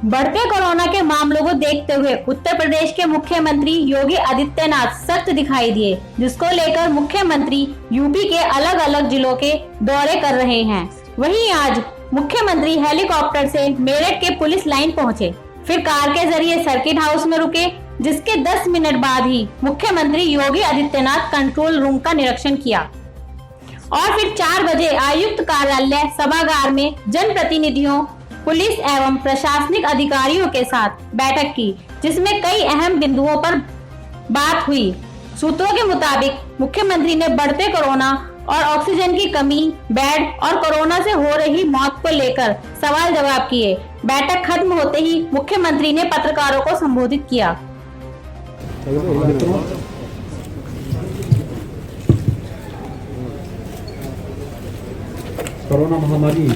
बढ़ते कोरोना के मामलों को देखते हुए उत्तर प्रदेश के मुख्यमंत्री योगी आदित्यनाथ सख्त दिखाई दिए, जिसको लेकर मुख्यमंत्री यूपी के अलग अलग जिलों के दौरे कर रहे हैं। वहीं आज मुख्यमंत्री हेलीकॉप्टर से मेरठ के पुलिस लाइन पहुंचे, फिर कार के जरिए सर्किट हाउस में रुके, जिसके 10 मिनट बाद ही मुख्यमंत्री योगी आदित्यनाथ कंट्रोल रूम का निरीक्षण किया और फिर 4 बजे आयुक्त कार्यालय सभागार में जनप्रतिनिधियों, पुलिस एवं प्रशासनिक अधिकारियों के साथ बैठक की, जिसमें कई अहम बिंदुओं पर बात हुई। सूत्रों के मुताबिक मुख्यमंत्री ने बढ़ते कोरोना और ऑक्सीजन की कमी, बेड और कोरोना से हो रही मौत को लेकर सवाल जवाब किए। बैठक खत्म होते ही मुख्यमंत्री ने पत्रकारों को संबोधित किया। कोरोना महामारी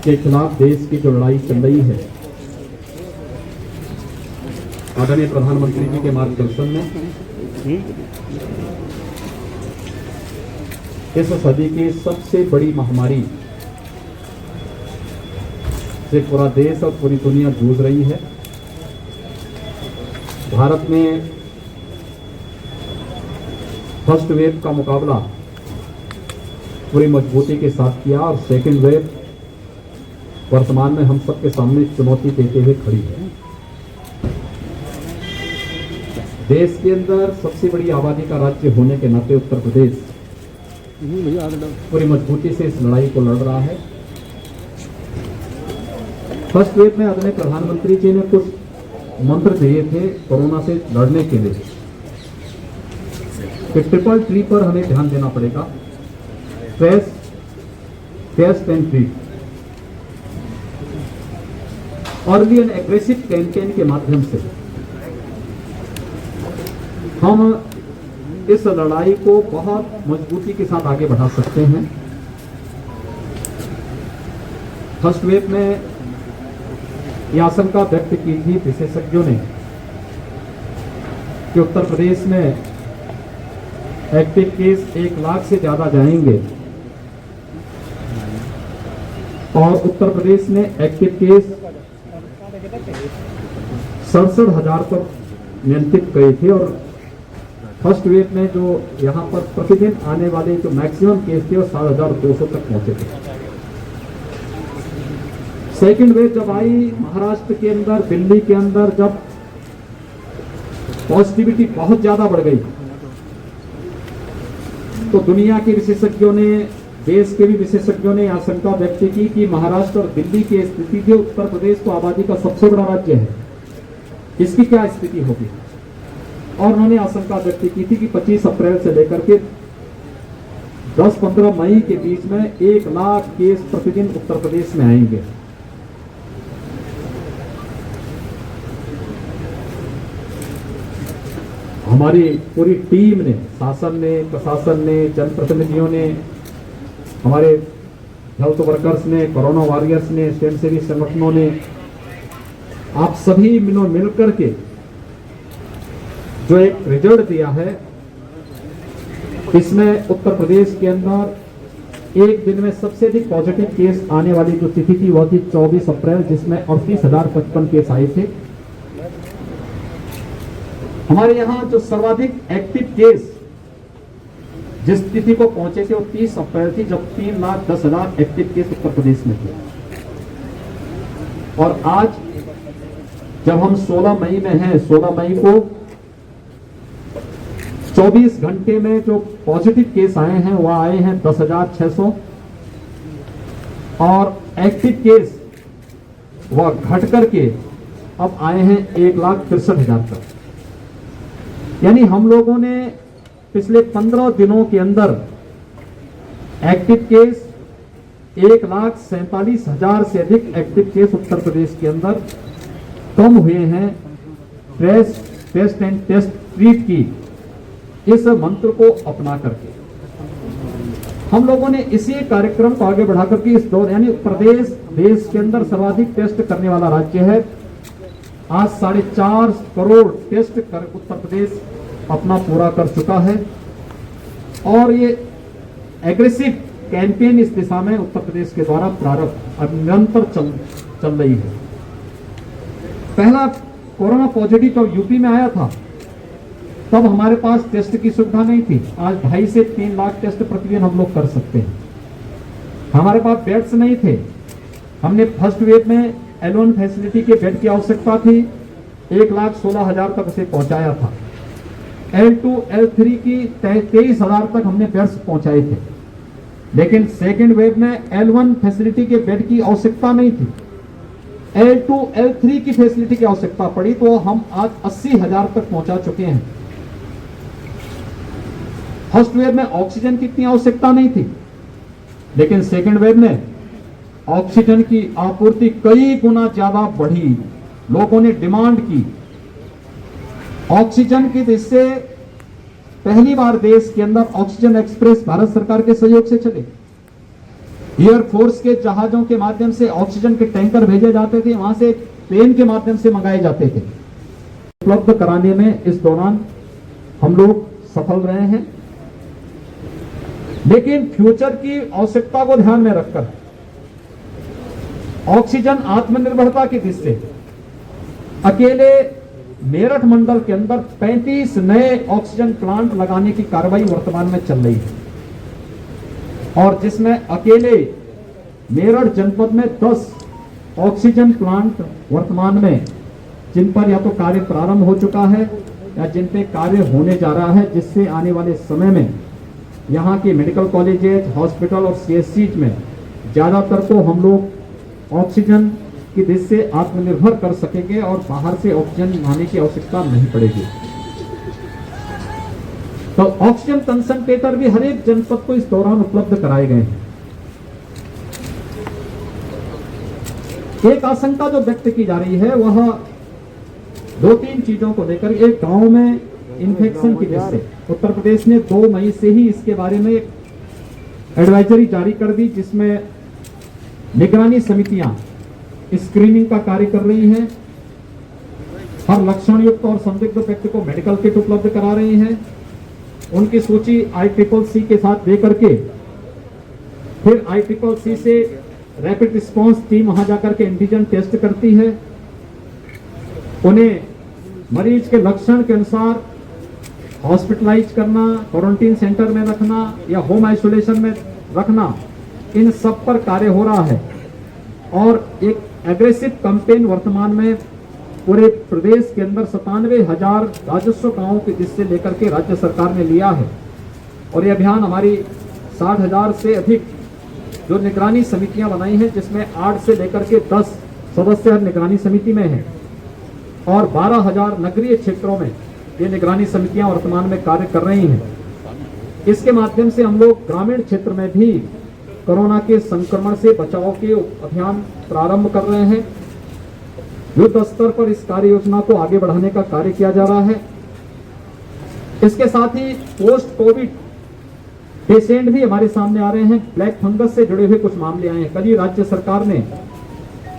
के खिलाफ देश की जो लड़ाई चल रही है, आदरणीय प्रधानमंत्री जी के मार्गदर्शन में इस सदी की सबसे बड़ी महामारी से पूरा देश और पूरी दुनिया जूझ रही है। भारत में फर्स्ट वेव का मुकाबला पूरी मजबूती के साथ किया और सेकेंड वेव वर्तमान में हम सबके सामने चुनौती देते हुए खड़ी है। देश के अंदर सबसे बड़ी आबादी का राज्य होने के नाते उत्तर प्रदेश पूरी मजबूती से इस लड़ाई को लड़ रहा है। फर्स्ट वेव में आदरणीय प्रधानमंत्री जी ने कुछ मंत्र दिए थे कोरोना से लड़ने के लिए कि ट्रिपल ट्री पर हमें ध्यान देना पड़ेगा। Trace, test and treat. Early and aggressive campaign के माध्यम से हम इस लड़ाई को बहुत मजबूती के साथ आगे बढ़ा सकते हैं। फर्स्ट वेव में यह आशंका व्यक्त की थी विशेषज्ञों ने कि उत्तर प्रदेश में एक्टिव केस 1 लाख से ज्यादा जाएंगे और उत्तर प्रदेश में एक्टिव केस 67,000 पर नियंत्रित गए थे और फर्स्ट वेव में जो यहां पर प्रतिदिन आने वाले जो मैक्सिमम केस थे वो 7,200 तक पहुंचे थे। सेकेंड वेव जब आई महाराष्ट्र के अंदर, दिल्ली के अंदर, जब पॉजिटिविटी बहुत ज्यादा बढ़ गई तो दुनिया के विशेषज्ञों ने, देश के भी विशेषज्ञों ने आशंका व्यक्त की कि महाराष्ट्र और दिल्ली की स्थिति जो उत्तर प्रदेश तो आबादी का सबसे बड़ा राज्य है, इसकी क्या स्थिति होगी। और उन्होंने आशंका व्यक्त की थी कि 25 अप्रैल से लेकर के 10-15 मई के बीच में 1 लाख केस प्रतिदिन उत्तर प्रदेश में आएंगे। हमारी पूरी टीम ने, शासन ने, प्रशासन ने, जनप्रतिनिधियों ने, हमारे हेल्थ वर्कर्स ने, कोरोना वॉरियर्स ने, स्वयंसेवी संगठनों ने, आप सभी मिलकर के जो एक रिजल्ट दिया है, इसमें उत्तर प्रदेश के अंदर एक दिन में सबसे अधिक पॉजिटिव केस आने वाली जो तिथि थी वह थी 24 अप्रैल, जिसमें 38,055 केस आए थे। हमारे यहां जो सर्वाधिक एक्टिव केस जिस तिथि को पहुंचे थे वो 30 अप्रैल थी, जब 3,10,000 एक्टिव केस उत्तर प्रदेश में थे। और आज जब हम 16 मई में हैं, 16 मई को 24 घंटे में जो पॉजिटिव केस आए हैं वह आए हैं 10,600 और एक्टिव केस वह घट करके अब आए हैं 1,63,000 तक। यानी हम लोगों ने पिछले 15 दिनों के अंदर एक्टिव केस 1,47,000 से अधिक एक्टिव केस उत्तर प्रदेश के अंदर कम हुए हैं। Trace, test and test treat की इस मंत्र को अपना करके हम लोगों ने इसी कार्यक्रम को आगे बढ़ा करके इस दौर, यानी प्रदेश देश के अंदर सर्वाधिक टेस्ट करने वाला राज्य है। आज 4.5 करोड़ टेस्ट कर उत्तर प्रदेश अपना पूरा कर चुका है और ये एग्रेसिव कैंपेन इस दिशा में उत्तर प्रदेश के द्वारा प्रारंभ अब निरंतर चल रही है। पहला कोरोना पॉजिटिव जब यूपी में आया था तब हमारे पास टेस्ट की सुविधा नहीं थी। आज 2.5 से 3 लाख टेस्ट प्रतिदिन हम लोग कर सकते हैं। हमारे पास बेड्स नहीं थे। हमने फर्स्ट वेव में L1 फैसिलिटी के बेड की आवश्यकता थी, 1,16,000 तक उसे पहुंचाया था। L2 L3 की 23,000 तक हमने बेड्स पहुंचाए थे। लेकिन सेकेंड वेव में L1 फैसिलिटी के बेड की आवश्यकता नहीं थी, L2 L3 की फैसिलिटी की आवश्यकता पड़ी, तो हम आज 80,000 तक पहुंचा चुके हैं। फर्स्ट वेव में ऑक्सीजन की इतनी आवश्यकता नहीं थी, लेकिन सेकेंड वेव में ऑक्सीजन की आपूर्ति कई गुना ज्यादा बढ़ी। लोगों ने डिमांड की ऑक्सीजन की, जिससे पहली बार देश के अंदर ऑक्सीजन एक्सप्रेस भारत सरकार के सहयोग से चले। एयरफोर्स के जहाजों के माध्यम से ऑक्सीजन के टैंकर भेजे जाते थे, वहां से ट्रेन के माध्यम से मंगाए जाते थे। उपलब्ध कराने में इस दौरान हम लोग सफल रहे हैं, लेकिन फ्यूचर की आवश्यकता को ध्यान में रखकर ऑक्सीजन आत्मनिर्भरता की दिशा से अकेले मेरठ मंडल के अंदर 35 नए ऑक्सीजन प्लांट लगाने की कार्रवाई वर्तमान में चल रही है, और जिसमें अकेले मेरठ जनपद में 10 ऑक्सीजन प्लांट वर्तमान में जिन पर या तो कार्य प्रारंभ हो चुका है या जिन पे कार्य होने जा रहा है, जिससे आने वाले समय में यहाँ के मेडिकल कॉलेजेस, हॉस्पिटल और CSCs में ज्यादातर तो हम लोग ऑक्सीजन की दिशा से आत्मनिर्भर कर सकेंगे और बाहर से ऑक्सीजन लाने की आवश्यकता नहीं पड़ेगी। तो ऑक्सीजन कंसंट्रेटर भी हर एक जनपद को इस दौरान उपलब्ध कराए गए हैं। एक आशंका जो व्यक्त की जा रही है वह 2-3 चीजों को लेकर, एक गांव में इन्फेक्शन की वजह से उत्तर प्रदेश ने 2 मई से ही इसके बारे में एडवाइजरी जारी कर दी, जिसमें निगरानी समितियां स्क्रीनिंग का कार्य कर रही हैं, हर लक्षण युक्त और संदिग्ध व्यक्ति को मेडिकल किट उपलब्ध करा रही हैं, उनकी सूची ICCC के साथ दे करके फिर ICCC से रैपिड रिस्पांस टीम वहां जाकर के एंटीजन टेस्ट करती है, उन्हें मरीज के लक्षण के अनुसार हॉस्पिटलाइज करना, क्वारंटीन सेंटर में रखना या होम आइसोलेशन में रखना, इन सब पर कार्य हो रहा है। और एक एग्रेसिव कैंपेन वर्तमान में पूरे प्रदेश के अंदर 97,000 राजस्व गांवों के जिससे लेकर के राज्य सरकार ने लिया है, और यह अभियान हमारी 60,000 से अधिक जो निगरानी समितियां बनाई हैं, जिसमें 8 से लेकर के 10 सदस्य हर निगरानी समिति में हैं, और 12,000 नगरीय क्षेत्रों में ये निगरानी समितियां वर्तमान में कार्य कर रही हैं। इसके माध्यम से हम लोग ग्रामीण क्षेत्र में भी कोरोना के संक्रमण से बचाव के अभियान प्रारंभ कर रहे हैं। युद्ध स्तर पर इस कार्य योजना को आगे बढ़ाने का कार्य किया जा रहा है। इसके साथ ही पोस्ट कोविड पेशेंट भी हमारे सामने आ रहे हैं। ब्लैक फंगस से जुड़े हुए कुछ मामले आए हैं। कल ही राज्य सरकार ने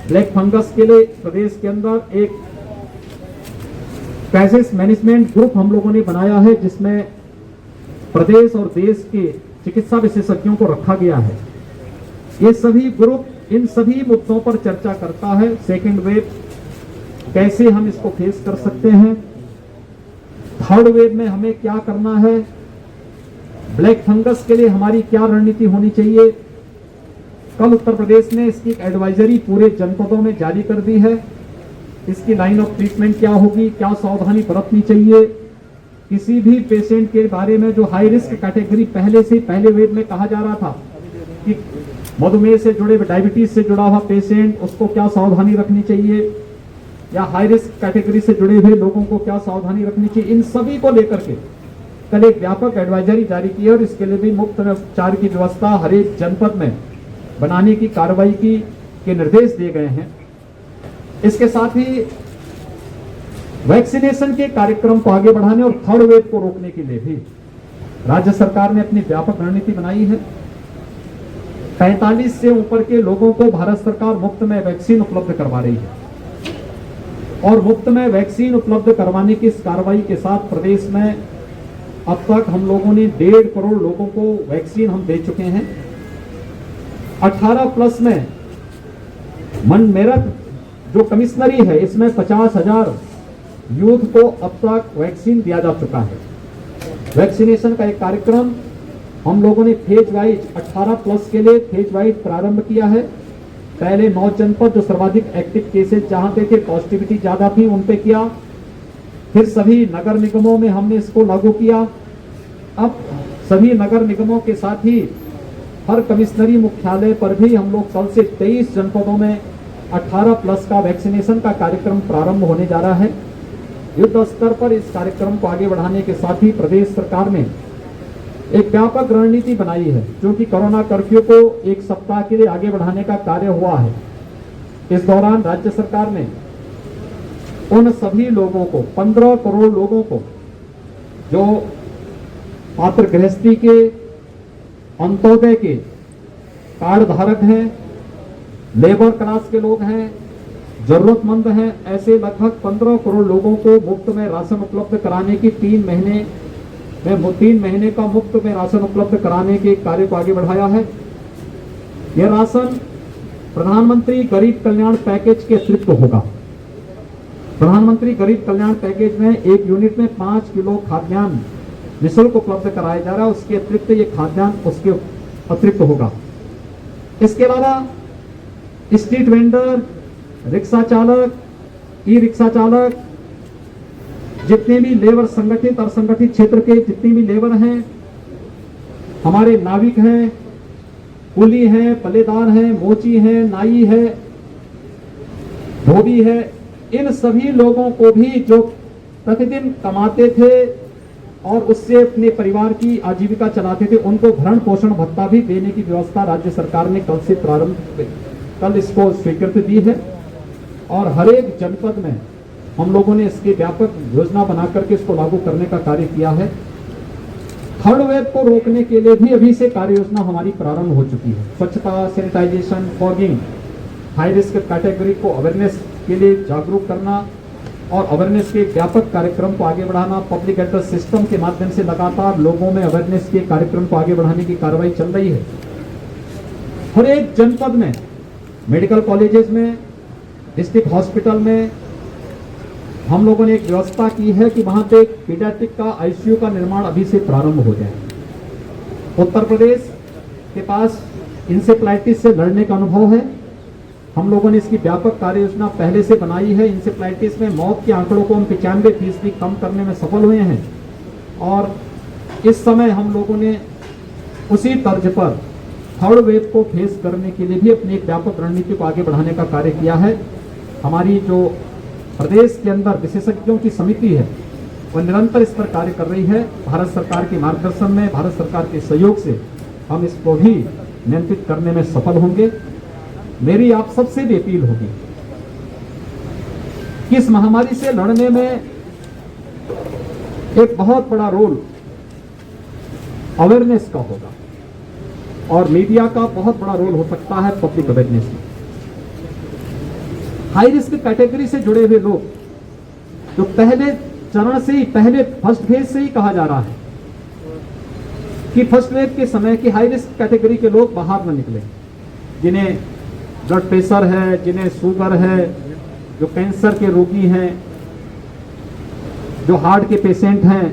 ब्लैक फंगस के लिए प्रदेश के अंदर एक क्राइसिस मैनेजमेंट ग्रुप हम लोगों ने बनाया है, जिसमें प्रदेश और देश के चिकित्सा विशेषज्ञों को रखा गया है। ये सभी ग्रुप इन सभी मुद्दों पर चर्चा करता है। सेकेंड वेव कैसे हम इसको फेस कर सकते हैं, थर्ड वेव में हमें क्या करना है, ब्लैक फंगस के लिए हमारी क्या रणनीति होनी चाहिए। कल उत्तर प्रदेश ने इसकी एडवाइजरी पूरे जनपदों में जारी कर दी है। इसकी लाइन ऑफ ट्रीटमेंट क्या होगी, क्या सावधानी बरतनी चाहिए, किसी भी पेशेंट के बारे में जो हाई रिस्क कैटेगरी पहले से पहले वेव में कहा जा रहा था कि मधुमेह से जुड़े, डायबिटीज से जुड़ा हुआ पेशेंट, उसको क्या सावधानी रखनी चाहिए, या हाई रिस्क कैटेगरी से जुड़े हुए लोगों को क्या सावधानी रखनी चाहिए, इन सभी को लेकर के कल एक व्यापक एडवाइजरी जारी की है। और इसके लिए भी मुफ्त में उपचार की व्यवस्था हर एक जनपद में बनाने की कार्रवाई के निर्देश दिए गए हैं। इसके साथ ही वैक्सीनेशन के कार्यक्रम को आगे बढ़ाने और थर्ड वेव को रोकने के लिए भी राज्य सरकार ने अपनी व्यापक रणनीति बनाई है। 45 से ऊपर के लोगों को भारत सरकार मुफ्त में वैक्सीन उपलब्ध करवा रही है, और मुफ्त में वैक्सीन उपलब्ध करवाने की इस कार्रवाई के साथ प्रदेश में अब तक हम लोगों ने 1.5 करोड़ लोगों को वैक्सीन हम दे चुके हैं। 18+ में मेरठ जो कमिश्नरी है, इसमें 50,000 यूथ को अब तक वैक्सीन दिया जा चुका है। वैक्सीनेशन का एक कार्यक्रम हम लोगों ने फेज वाइज 18+ के लिए फेज वाइज प्रारंभ किया है। पहले 9 जनपद जो सर्वाधिक एक्टिव केसेस जहां पे थे, पॉजिटिविटी ज्यादा थी, उन पे किया। फिर सभी नगर निगमों में हमने इसको लागू किया। अब सभी नगर निगमों के साथ ही हर कमिश्नरी मुख्यालय पर भी हम लोग कल से 23 जनपदों में 18+ का वैक्सीनेशन का कार्यक्रम प्रारंभ होने जा रहा है। युद्ध स्तर पर इस कार्यक्रम को आगे बढ़ाने के साथ ही प्रदेश सरकार ने एक व्यापक रणनीति बनाई है, जो कि कोरोना कर्फ्यू को 1 सप्ताह के लिए आगे बढ़ाने का कार्य हुआ है। इस दौरान राज्य सरकार ने उन सभी लोगों को, 15 करोड़ लोगों को, जो पात्र गृहस्थी के, अंत्योदय के कार्ड धारक हैं, लेबर क्लास के लोग हैं, जरूरतमंद हैं, ऐसे लगभग 15 करोड़ लोगों को मुफ्त में राशन उपलब्ध कराने की 3 महीने का मुफ्त में राशन उपलब्ध कराने के कार्य को आगे बढ़ाया है। यह राशन प्रधानमंत्री गरीब कल्याण पैकेज के अतिरिक्त होगा। प्रधानमंत्री गरीब कल्याण पैकेज में एक यूनिट में 5 किलो खाद्यान्न निःशुल्क उपलब्ध कराया जा रहा है। उसके अतिरिक्त ये खाद्यान्न उसके अतिरिक्त होगा। इसके अलावा स्ट्रीट वेंडर, रिक्शा चालक, ई रिक्शा चालक, जितने भी लेबर, संगठित और संगठित क्षेत्र के जितने भी लेबर हैं, हमारे नाविक हैं, कुली हैं, पल्लेदार हैं, मोची हैं, नाई है, धोबी है, इन सभी लोगों को भी जो प्रतिदिन कमाते थे और उससे अपने परिवार की आजीविका चलाते थे, उनको भरण पोषण भत्ता भी देने की व्यवस्था राज्य सरकार ने कल इसको स्वीकृति दी है। और हर एक जनपद में हम लोगों ने इसकी व्यापक योजना बना करके इसको लागू करने का कार्य किया है। थर्ड वेव को रोकने के लिए भी अभी से कार्य योजना हमारी प्रारंभ हो चुकी है। स्वच्छता, sanitization, fogging, high risk category को अवेयरनेस के लिए जागरूक करना और अवेयरनेस के व्यापक कार्यक्रम को आगे बढ़ाना। पब्लिक एड्रेस सिस्टम के माध्यम से लगातार लोगों में अवेयरनेस के कार्यक्रम को आगे बढ़ाने की कार्रवाई चल रही है। हर एक जनपद में, मेडिकल कॉलेजेस में, डिस्ट्रिक्ट हॉस्पिटल में हम लोगों ने एक व्यवस्था की है कि वहां पे पीडियाट्रिक का आईसीयू का निर्माण अभी से प्रारंभ हो जाए। उत्तर प्रदेश के पास इंसेफ्लाइटिस से लड़ने का अनुभव है। हम लोगों ने इसकी व्यापक कार्य योजना पहले से बनाई है। इंसेफ्लाइटिस में मौत के आंकड़ों को हम 95% कम करने में सफल हुए हैं और इस समय हम लोगों ने उसी तर्ज पर थर्ड वेव को फेस करने के लिए भी अपनी एक व्यापक रणनीति को आगे बढ़ाने का कार्य किया है। हमारी जो प्रदेश के अंदर विशेषज्ञों की समिति है, वह निरंतर इस पर कार्य कर रही है। भारत सरकार के मार्गदर्शन में, भारत सरकार के सहयोग से हम इसको भी नियंत्रित करने में सफल होंगे। मेरी आप सबसे भी अपील होगी कि इस महामारी से लड़ने में एक बहुत बड़ा रोल अवेयरनेस का होगा और मीडिया का बहुत बड़ा रोल हो सकता है पब्लिक अवेयरनेस में। हाई रिस्क कैटेगरी से जुड़े हुए लोग, जो पहले चरण से ही, पहले फर्स्ट फेज से ही कहा जा रहा है कि फर्स्ट वेव के समय की हाई रिस्क कैटेगरी के लोग बाहर न निकले, जिन्हें ब्लड प्रेशर है, जिन्हें शुगर है, जो कैंसर के रोगी हैं, जो हार्ट के पेशेंट हैं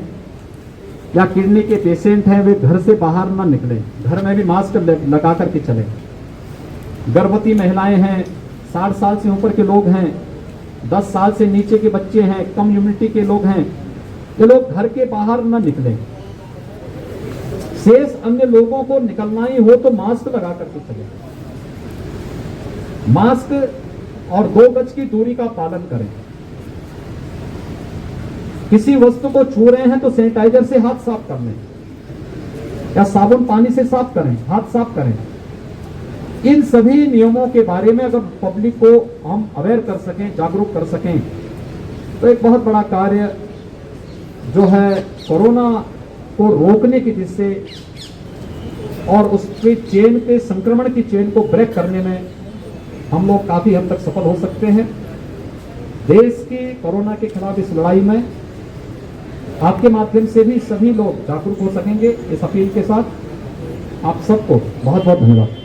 या किडनी के पेशेंट हैं, वे घर से बाहर न निकलें, घर में भी मास्क लगा करके चलें। गर्भवती महिलाएं हैं, 60 साल से ऊपर के लोग हैं, 10 साल से नीचे के बच्चे हैं, कम इम्यूनिटी के लोग हैं, ये लोग घर के बाहर न निकलें। शेष अन्य लोगों को निकलना ही हो तो मास्क लगा करके चलें। मास्क और 2 गज की दूरी का पालन करें। किसी वस्तु को छू रहे हैं तो सैनिटाइजर से हाथ साफ कर लें या साबुन पानी से साफ करें, हाथ साफ करें। इन सभी नियमों के बारे में अगर पब्लिक को हम अवेयर कर सकें, जागरूक कर सकें, तो एक बहुत बड़ा कार्य जो है कोरोना को रोकने की दिशा से और उसके चेन के संक्रमण की चेन को ब्रेक करने में हम लोग काफी हद तक सफल हो सकते हैं। देश की कोरोना के खिलाफ इस लड़ाई में आपके माध्यम से भी सभी लोग जागरूक हो सकेंगे। इस अपील के साथ आप सबको बहुत बहुत धन्यवाद।